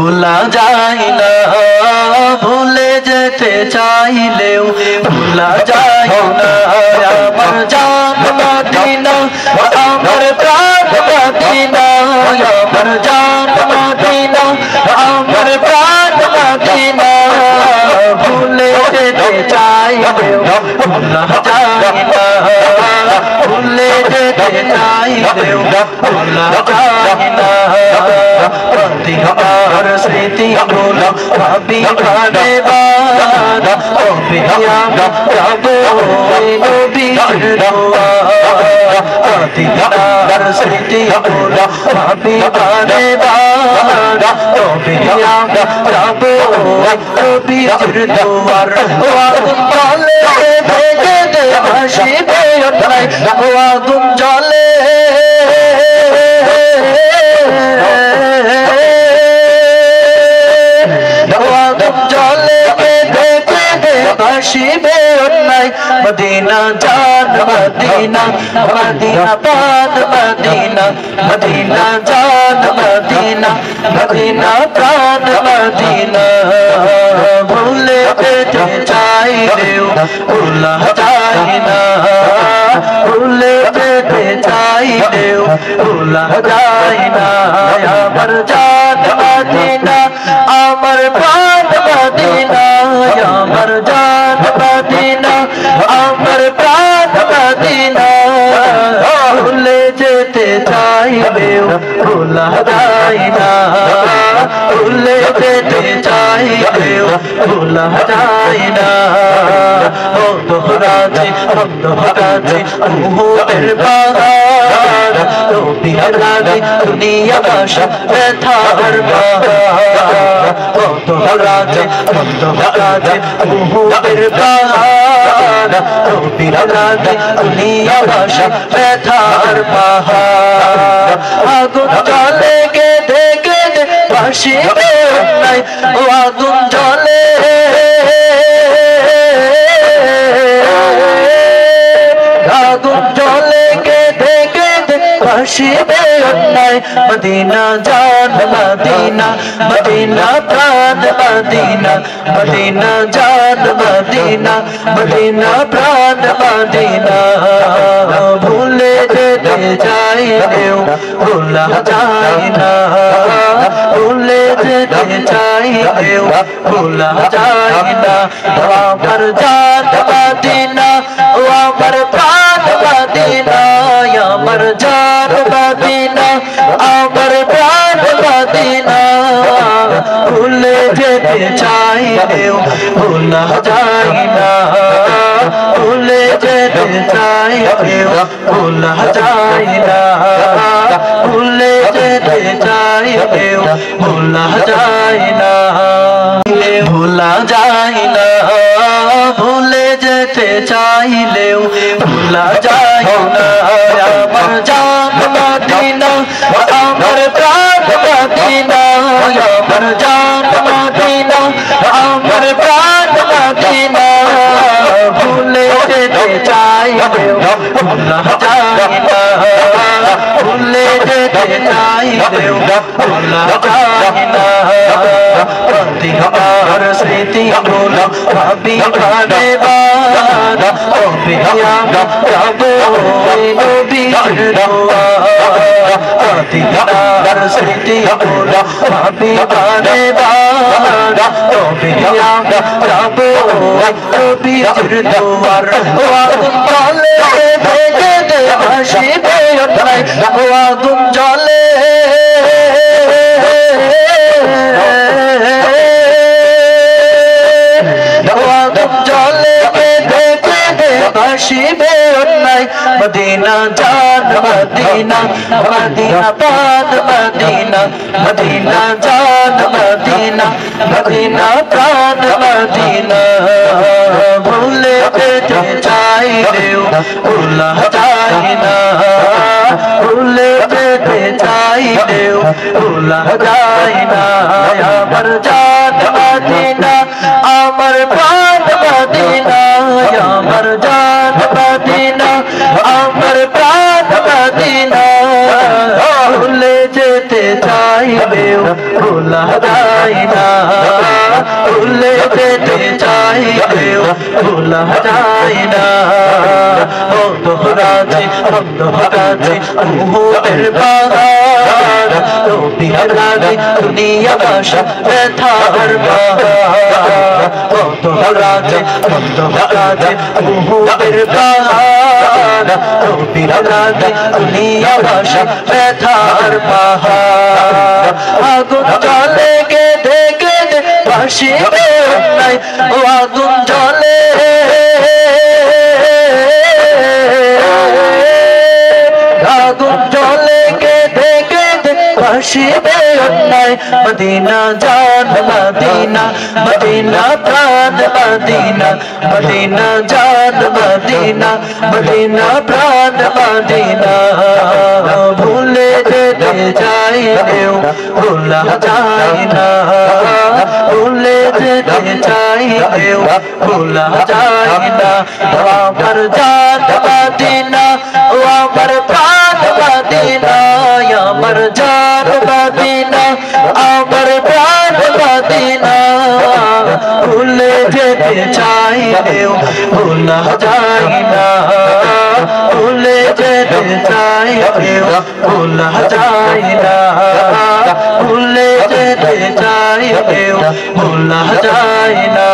ভোলা যায় না, ভুলে যেতে চাইলেও ভোলা যায় না। আমার জান মদিনা, আমার প্রাণ মদিনা, আমার জান মদিনা, আমার প্রাণ মদিনা, ভুলে যেতে চাইলেও ভোলা যায় না, ভুলে যেতে চাইলেও ভোলা যায় না। মদিনার স্মৃতিগুলো ভাবি বারে বার, কবে আমরা যাব ওই নবীর দুয়ার। মদিনার স্মৃতিগুলো ভাবি বারে বার, কবে আমরা যাব ওই নবীর দুয়ার। আগুন জলে ভেজে দে ভাসিবে নাই, আগুন জলে জলে বেঁধে বেঁধে ভাসিবে নাই। মদিনা জান মদিনা, মদিনা প্রাণ মদিনা, মদিনা জান মদিনা, মদিনা প্রাণ মদিনা, ভুলে যেতে চাইলেও ভোলা যায় না, ভুলে যেতে চাইলেও ভোলা যায় না। আমার জান মদিনা, আমার প্রাণ মদিনা, আমার জান মদিনা, আমার প্রাণ মদিনা, ভুলে যেতে চাইলেও ভোলা যায় না, ভুলে যেতে চাইলেও ভোলা যায় না। ও দোহরাছে দোহরাছে উহুদের পাহাড়, নবীর লাগে দুনিয়া বাসা ব্যথার পাহাড়। ও দোহরাছে দোহরাছে উহুদের পাহাড়, নবীর লাগে দুনিয়া বাসা ব্যথার পাহাড়। আগুন জলে কেঁদে কেঁদে ভাসিবে নাই, ও আগুন জলে আগুন জলে কেঁদে কেঁদে ভাসিবে নাই। মদিনা জান মদিনা, মদিনা প্রাণ মদিনা, মদিনা জান মদিনা, মদিনা প্রাণ মদিনা, ভুলে যেতে চাইলেও ভোলা যায় না, ভুলে যেতে চাইলেও ভোলা যায় না। আমার জান মদিনা, ও আমার প্রাণ মদিনা, আমার জান মদিনা, আমার প্রাণ মদিনা, ভুলে যেতে চাইলেও ভোলা যায় না, ভুলে যেতে চাইলেও ভোলা যায় না, ভুলে যেতে চাইলেও ভোলা যায় না, ভোলা যায় না, ভুলে যেতে চাইলেও ভোলা যায় না। আমার জান মদিনা, আমার প্রাণ মদিনা, আমার জান মদিনা, আমার প্রাণ মদিনা, ভুলে যেতে চাইলেও ভোলা যায় না, ভুলে যেতে চাইলেও ভোলা যায় না। মদিনার স্মৃতিগুলো ভাবি বারে বার, কবে আমরা যাব ওই নবীর দুয়ার। মদিনার স্মৃতিগুলো ভাবি বারে বার, কবে আমরা যাব ওই নবীর দুয়ার। আগুন জলে ভেজে দে ভাসিবে নাই, আগুন জলে জলে বেঁধে বেঁধে ভাসিবে নাই। মদিনা জান মদিনা, মদিনা প্রাণ মদিনা, মদিনা জান মদিনা, মদিনা প্রাণ মদিনা, ভুলে যেতে চাইলেও ভোলা যায় না, ভুলে যেতে চাইলেও ভোলা যায় না। আমার জান মদিনা, আমার প্রাণ মদিনা, আমার জান মদিনা, আমার প্রাণ মদিনা, ভুলে যেতে চাইলেও ভোলা যায় যায় না ভুলে যেতে চাইলেও ভোলা যায় না বন্ধ রাজে মুহূর্তের পাহাড় নবীর রাগে দুনিয়া বাসা ব্যথার পাহাড় বন্ধ রাজে মুহূর্তের পাহাড় নবীর রাগে দুনিয়া বাসা ব্যথার পাহাড় আগুন জ্বলে কেঁদে কেঁদে ভাসিবে নাই ও আগুন জ্বলে আগুন জ্বলে কেঁদে কেঁদে ভাসিবে নাই মদিনা জান মদিনা মদিনা প্রাণ মদিনা মদিনা জান মদিনা মদিনা প্রাণ মদিনা ভুলে যেতে চাইলেও ভোলা যায় না ভুলে যেতে চাইলেও ভোলা যায় না আমার জান মদিনা ও আমার প্রাণ মদিনা আমার জান মদিনা আমার প্রাণ মদিনা ভুলে যেতে চাইলেও ভোলা যায় না ভুলে যেতে চাইলেও ভোলা যায় না ভুলে যেতে চাইলেও ভোলা যায় না